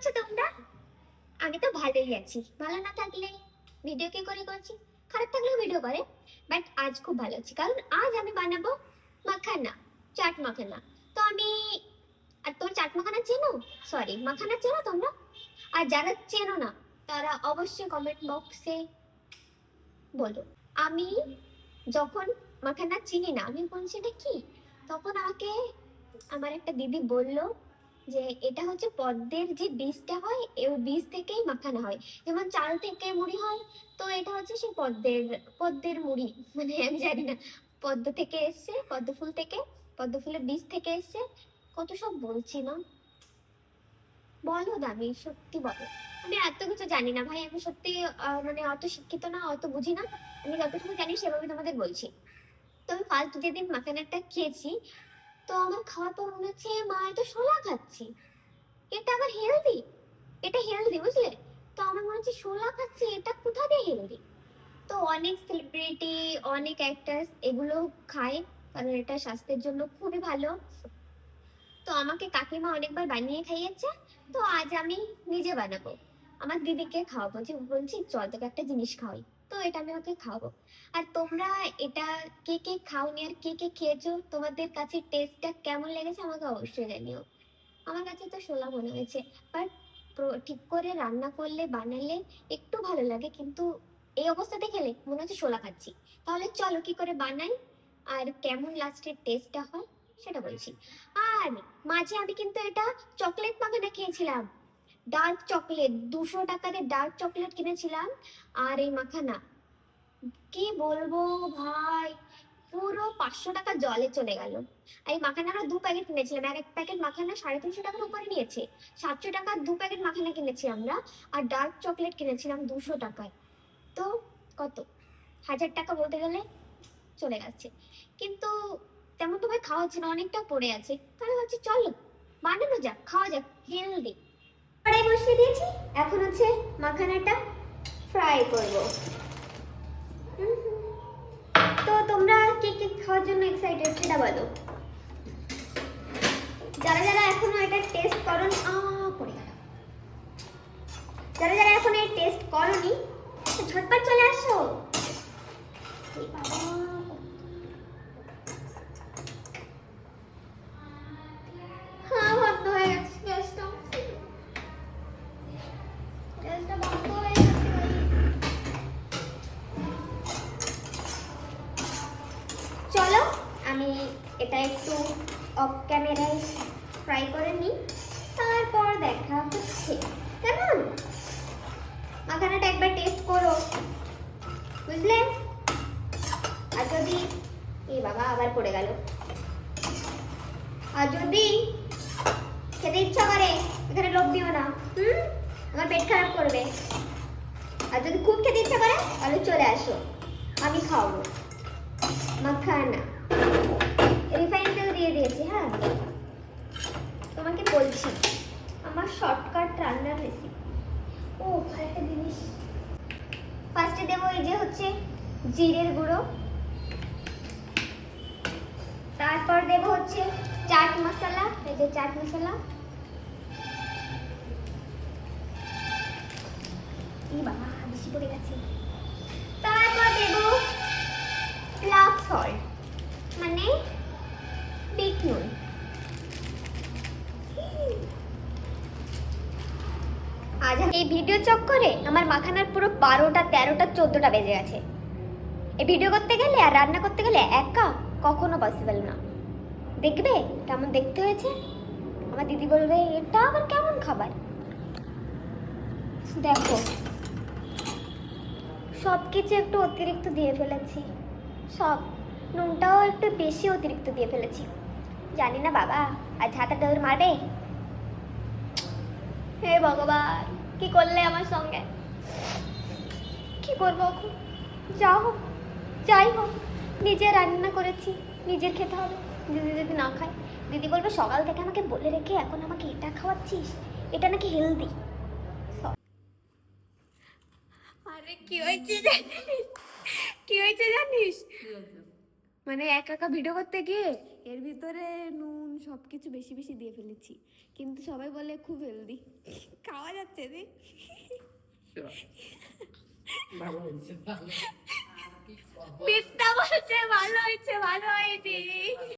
আছো তোমরা? আমি তো ভালোই আছি। ভালো না থাকলে ভিডিও কি করে করছি? খারাপ থাকলেও ভিডিও করে। বাট আজ খুব ভালো আছি, কারণ আজ আমি বানাবো মাখানা, চাট মাখানা। তো আমি, আর তোমরা চাট মাখানা চেনো? সরি, মাখানা চেনো তোমরা? আর যারা চেনো না তারা অবশ্যই কমেন্ট বক্সে বলো। আমি যখন মাখানা চিনি না, আমি বলছি এটা কি, তখন আমাকে আমার একটা দিদি বলল যে এটা হচ্ছে পদ্মের যে বীজটা হয়, এই বীজ থেকেই মাখানা হয়। যেমন চাল থেকে মুড়ি হয়, তো এটা হচ্ছে সেই পদ্মের মুড়ি। মানে আমি জানি না, পদ্ম থেকে এসছে, পদ্ম ফুল থেকে, পদ্ম ফুলের বীজ থেকে এসছে। কত সব বলছি না, বলো দামি, সত্যি বলো। আমি এত কিছু জানি না ভাই, আমি সত্যি মানে অত শিক্ষিত না, অত বুঝি না। আমি যতটুকু জানি সেভাবে তোমাদের বলছি। তো আমি ফার্স্ট যেদিন মাখানাটা খেয়েছি, তো আমার খাওয়ার পর মনে হচ্ছে মা এত শোলা খাচ্ছি, এটা আবার হেলদি, এটা হেলদি বুঝলে। তো আমার মনে হচ্ছে শোলা খাচ্ছি, এটা কোথা দিয়ে হেলদি। তো অনেক সেলিব্রিটি, অনেক অ্যাক্টার্স এগুলো খায়, কারণ এটা স্বাস্থ্যের জন্য খুবই ভালো। তো আমাকে কাকিমা অনেকবার বানিয়ে খাইয়েছে, তো আজ আমি নিজে বানাবো, আমার দিদিকে খাওয়াবো। যে বলছি চল তোকে একটা জিনিস খাওয়াই, তো এটা আমি ওকে খাওয়াবো। আর তোমরা এটা কে কে খাওনি আর কে কে খেয়েছো, তোমাদের কাছে টেস্টটা কেমন লেগেছে আমাকে অবশ্যই জানিও। আমার কাছে তো শোলা মনে হয়েছে, বাট ঠিক করে রান্না করলে, বানালে একটু ভালো লাগে, কিন্তু এই অবস্থাতে খেলে মনে হচ্ছে শোলা খাচ্ছি। তাহলে চলো কি করে বানাই আর কেমন লাস্টের টেস্টটা হয় সেটা বলছি। আর মাঝে আমি কিন্তু এটা চকলেট মাখানা খেয়েছিলাম, ডার্ক চকলেট, 200 টাকাতে ডার্ক চকলেট কিনেছিলাম। আর এই মাখানা কি বলবো ভাই, পুরো 500 টাকা জলে চলে গেল। এই মাখানারও 2 প্যাকেট কিনেছিলাম, এক প্যাকেট মাখানা 350 টাকার উপরে নিয়েছে। 700 টাকার 2 প্যাকেট মাখানা কিনেছি আমরা, আর ডার্ক চকলেট কিনেছিলাম 200 টাকায়। তো কত, 1000 টাকা বলতে গেলে চলে গেছে। কিন্তু তেমন তো ভাই খাওয়া হচ্ছে না, অনেকটা পড়ে আছে। তাহলে ভাবছি চলো বানানো যাক, খাওয়া যাক, হেলদি। কড়াই বসিয়ে দিয়েছি, এখন হচ্ছে মাখানাটা ফ্রাই করবো। তো তোমরা কে কে খাওয়ার জন্য এক্সাইটেড সেটা বলো। যারা যারা এখনো এটা টেস্ট করনি, পড়ে গেল, যারা যারা এখনো এই টেস্ট করনি ঝটপট চলে আসো। হ্যাঁ বন্ধ হয়ে গেছে গ্যাসটা, গ্যাসটা বন্ধ হয়ে গেছে। চলো আমি এটা একটু অফ ক্যামেরায় ফ্রাই করে নিই, তারপর দেখা হচ্ছে। কেমন মাখানাটা একবার টেস্ট করো, বুঝলে। আর যদি, এই বাবা আবার পড়ে গেল, আর যদি খেতে ইচ্ছা করে এখানে লোভ দিও না, আমার পেট খারাপ করবে। আর যদি খুব খেতে ইচ্ছা করে তাহলে চলে আসো, আমি খাওয়াবো মাখানা। রিফাইন তেল দিয়ে দিয়েছি। হ্যাঁ তোমাকে বলছি আমার শর্টকাট রান্নার রেসিপি। ও আরেকটা জিনিস, ফার্স্টে দেবো এই যে হচ্ছে জিরের গুঁড়ো, তারপর দেবো হচ্ছে চাট মশলা, এই যে চাট মশলা, এই বাবা বেশি পড়ে গেছে। তারপর দেবো ব্ল্যাক সল্ট, মানে বিট নুন। আজ এই ভিডিও চক্করে আমার মাখানার পুরো 12টা 13টা 14টা বেজে গেছে। এই ভিডিও করতে গেলে আর রান্না করতে গেলে একা কখনো পসিবল না। দেখবে কেমন দেখতে হয়েছে, আমার দিদি বলবে এটা আবার কেমন খাবার। দেখো সব কিছু একটু অতিরিক্ত দিয়ে ফেলেছি, সব নুনটাও একটু বেশি অতিরিক্ত দিয়ে ফেলেছি। জানি না বাবা আজ হাতে দৌড় মারবে। হে ভগবান কি করলে আমার সঙ্গে, কি করবো এখন। যা হোক যাই হোক, নিজে রান্না করেছি, নিজের খেতে হবে। দিদি যদি না খায়, দিদি বলবে সকাল থেকে আমাকে বলে রেখে এখন আমাকে এটা খাওয়াচ্ছিস, এটা নাকি হেলদি। আরে কি হয়েছে জানিস, কি হয়েছে জানিস, মানে একা একা ভিডিও করতে গিয়ে এর ভিতরে নুন সবকিছু বেশি বেশি দিয়ে ফেলেছি, কিন্তু সবাই বলে খুব হেলদি। খাওয়া যাচ্ছে রে। ভালো হয়েছে, ভালো। মিথ্যা বলছে, ভালো হয়েছে ভালো হয়েছে।